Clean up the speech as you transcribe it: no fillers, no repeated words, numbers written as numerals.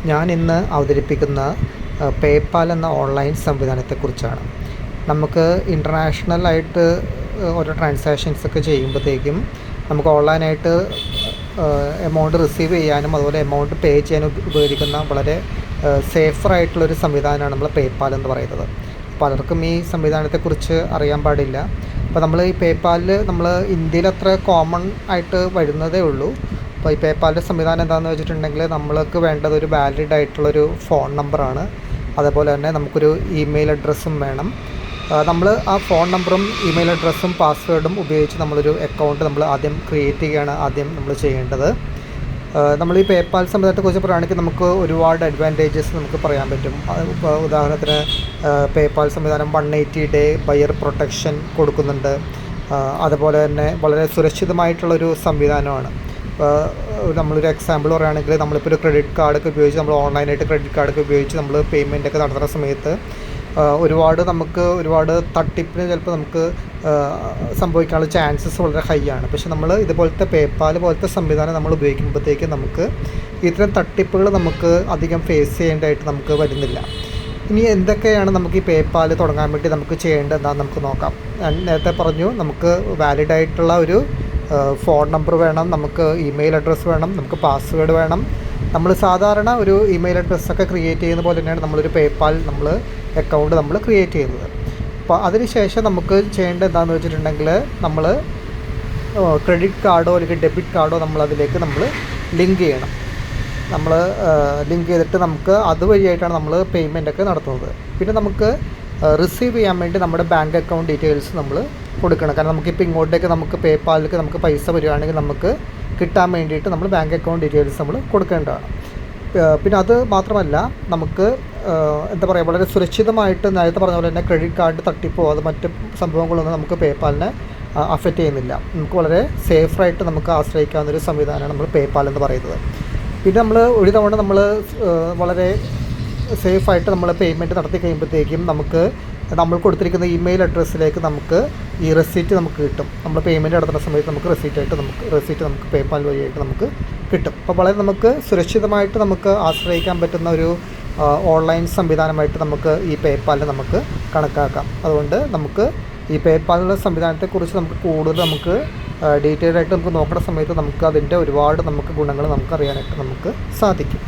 ഞാൻ ഇന്ന് അവതരിപ്പിക്കുന്ന പേപ്പാൽ എന്ന ഓൺലൈൻ സംവിധാനത്തെക്കുറിച്ചാണ്. നമുക്ക് ഇൻ്റർനാഷണലായിട്ട് ഓരോ ട്രാൻസാക്ഷൻസൊക്കെ ചെയ്യുമ്പോഴത്തേക്കും നമുക്ക് ഓൺലൈനായിട്ട് എമൗണ്ട് റിസീവ് ചെയ്യാനും അതുപോലെ എമൗണ്ട് പേ ചെയ്യാനും ഉപകരിക്കുന്ന വളരെ സേഫറായിട്ടുള്ളൊരു സംവിധാനമാണ് നമ്മൾ പേപ്പാൽ എന്ന് പറയുന്നത്. പലർക്കും ഈ സംവിധാനത്തെക്കുറിച്ച് അറിയാൻ പാടില്ല. അപ്പോൾ നമ്മൾ ഈ പേപ്പാലിൽ നമ്മൾ ഇന്ത്യയിൽ അത്ര കോമൺ ആയിട്ട് വരുന്നതേ ഉള്ളൂ. അപ്പോൾ ഈ പേപ്പാലിൻ്റെ സംവിധാനം എന്താണെന്ന് വെച്ചിട്ടുണ്ടെങ്കിൽ നമ്മൾക്ക് വേണ്ടത് ഒരു വാലിഡ് ആയിട്ടുള്ളൊരു ഫോൺ നമ്പറാണ്. അതേപോലെ തന്നെ നമുക്കൊരു ഇമെയിൽ അഡ്രസ്സും വേണം. നമ്മൾ ആ ഫോൺ നമ്പറും ഇമെയിൽ അഡ്രസ്സും പാസ്വേഡും ഉപയോഗിച്ച് നമ്മളൊരു അക്കൗണ്ട് നമ്മൾ ആദ്യം ക്രിയേറ്റ് ചെയ്യുകയാണ് നമ്മൾ ചെയ്യേണ്ടത്. നമ്മൾ ഈ പേപ്പാൽ സംവിധാനത്തെക്കുറിച്ച് പറയുകയാണെങ്കിൽ നമുക്ക് ഒരുപാട് അഡ്വാൻറ്റേജസ് നമുക്ക് പറയാൻ പറ്റും. ഉദാഹരണത്തിന് പേപ്പാൽ സംവിധാനം 180 ഡേ ബയർ പ്രൊട്ടക്ഷൻ കൊടുക്കുന്നുണ്ട്. അതുപോലെ തന്നെ വളരെ സുരക്ഷിതമായിട്ടുള്ളൊരു സംവിധാനമാണ്. നമ്മളൊരു എക്സാമ്പിൾ പറയുകയാണെങ്കിൽ നമ്മളിപ്പോൾ ഒരു ക്രെഡിറ്റ് കാർഡൊക്കെ ഉപയോഗിച്ച് നമ്മൾ ഓൺലൈനായിട്ട് ക്രെഡിറ്റ് കാർഡൊക്കെ ഉപയോഗിച്ച് നമ്മൾ പേയ്മെൻറ്റൊക്കെ നടത്തുന്ന സമയത്ത് ഒരുപാട് തട്ടിപ്പിന് ചിലപ്പോൾ നമുക്ക് സംഭവിക്കാനുള്ള ചാൻസസ് വളരെ ഹൈ ആണ്. പക്ഷെ നമ്മൾ ഇതുപോലത്തെ പേപ്പാൽ പോലത്തെ സംവിധാനം നമ്മൾ ഉപയോഗിക്കുമ്പോഴത്തേക്ക് നമുക്ക് ഇത്തരം തട്ടിപ്പുകൾ നമുക്ക് അധികം ഫേസ് ചെയ്യേണ്ടതായിട്ട് നമുക്ക് വരുന്നില്ല. ഇനി എന്തൊക്കെയാണ് നമുക്ക് ഈ പേപ്പാൽ തുടങ്ങാൻ വേണ്ടി നമുക്ക് ചെയ്യേണ്ടത് എന്താണെന്ന് നമുക്ക് നോക്കാം. ഞാൻ നേരത്തെ പറഞ്ഞു, നമുക്ക് വാലിഡായിട്ടുള്ള ഒരു ഫോൺ നമ്പർ വേണം, നമുക്ക് ഇമെയിൽ അഡ്രസ്സ് വേണം, നമുക്ക് പാസ്വേഡ് വേണം. നമ്മൾ സാധാരണ ഒരു ഇമെയിൽ അഡ്രസ്സൊക്കെ ക്രിയേറ്റ് ചെയ്യുന്ന പോലെ തന്നെയാണ് നമ്മളൊരു പേപ്പാൽ അക്കൗണ്ട് നമ്മൾ ക്രിയേറ്റ് ചെയ്യുന്നത്. അപ്പോൾ അതിനുശേഷം നമുക്ക് ചെയ്യേണ്ടത് എന്താണെന്ന് വെച്ചിട്ടുണ്ടെങ്കിൽ നമ്മൾ ക്രെഡിറ്റ് കാർഡോ അല്ലെങ്കിൽ ഡെബിറ്റ് കാർഡോ നമ്മളതിലേക്ക് ലിങ്ക് ചെയ്യണം. ലിങ്ക് ചെയ്തിട്ട് നമുക്ക് അതുവഴിയായിട്ടാണ് നമ്മൾ പേയ്മെൻറ്റൊക്കെ നടത്തുന്നത്. പിന്നെ നമുക്ക് റിസീവ് ചെയ്യാൻ വേണ്ടി നമ്മുടെ ബാങ്ക് അക്കൗണ്ട് ഡീറ്റെയിൽസ് നമ്മൾ കൊടുക്കണം. കാരണം നമുക്കിപ്പോൾ ഇങ്ങോട്ടേക്ക് നമുക്ക് പേപ്പാലിലേക്ക് നമുക്ക് പൈസ വരികയാണെങ്കിൽ നമുക്ക് കിട്ടാൻ വേണ്ടിയിട്ട് നമ്മൾ ബാങ്ക് അക്കൗണ്ട് ഡീറ്റെയിൽസ് നമ്മൾ കൊടുക്കേണ്ടതാണ്. പിന്നെ അത് മാത്രമല്ല, നമുക്ക് എന്താ പറയുക, വളരെ സുരക്ഷിതമായിട്ട് നേരത്തെ പറഞ്ഞ പോലെ തന്നെ ക്രെഡിറ്റ് കാർഡ് തട്ടിപ്പോ അത് മറ്റ് സംഭവങ്ങളൊന്നും നമുക്ക് പേപ്പാലിനെ അഫക്റ്റ് ചെയ്യുന്നില്ല. നമുക്ക് വളരെ സേഫറായിട്ട് നമുക്ക് ആശ്രയിക്കാവുന്നൊരു സംവിധാനമാണ് നമ്മൾ പേപ്പാൽ എന്ന് പറയുന്നത്. പിന്നെ നമ്മൾ ഒരു തവണ വളരെ സേഫായിട്ട് നമ്മൾ പേയ്മെൻറ്റ് നടത്തി കഴിയുമ്പോഴത്തേക്കും നമ്മൾ കൊടുത്തിരിക്കുന്ന ഇമെയിൽ അഡ്രസ്സിലേക്ക് നമുക്ക് ഈ റെസീറ്റ് നമുക്ക് കിട്ടും. നമ്മൾ പേയ്മെൻറ്റ് നടത്തുന്ന സമയത്ത് നമുക്ക് റെസീറ്റ് നമുക്ക് പേപ്പാൽ വഴിയായിട്ട് നമുക്ക് കിട്ടും. അപ്പോൾ വളരെ നമുക്ക് സുരക്ഷിതമായിട്ട് നമുക്ക് ആശ്രയിക്കാൻ പറ്റുന്ന ഒരു ഓൺലൈൻ സംവിധാനമായിട്ട് നമുക്ക് ഈ പേപ്പാലിനെ നമുക്ക് കണക്കാക്കാം. അതുകൊണ്ട് നമുക്ക് ഈ പേപ്പാലിൻ്റെ സംവിധാനത്തെക്കുറിച്ച് നമുക്ക് കൂടുതൽ ഡീറ്റെയിൽഡായിട്ട് നമുക്ക് നോക്കുന്ന സമയത്ത് നമുക്ക് അതിൻ്റെ ഒരുപാട് ഗുണങ്ങൾ നമുക്ക് അറിയാനായിട്ട് നമുക്ക് സാധിക്കും.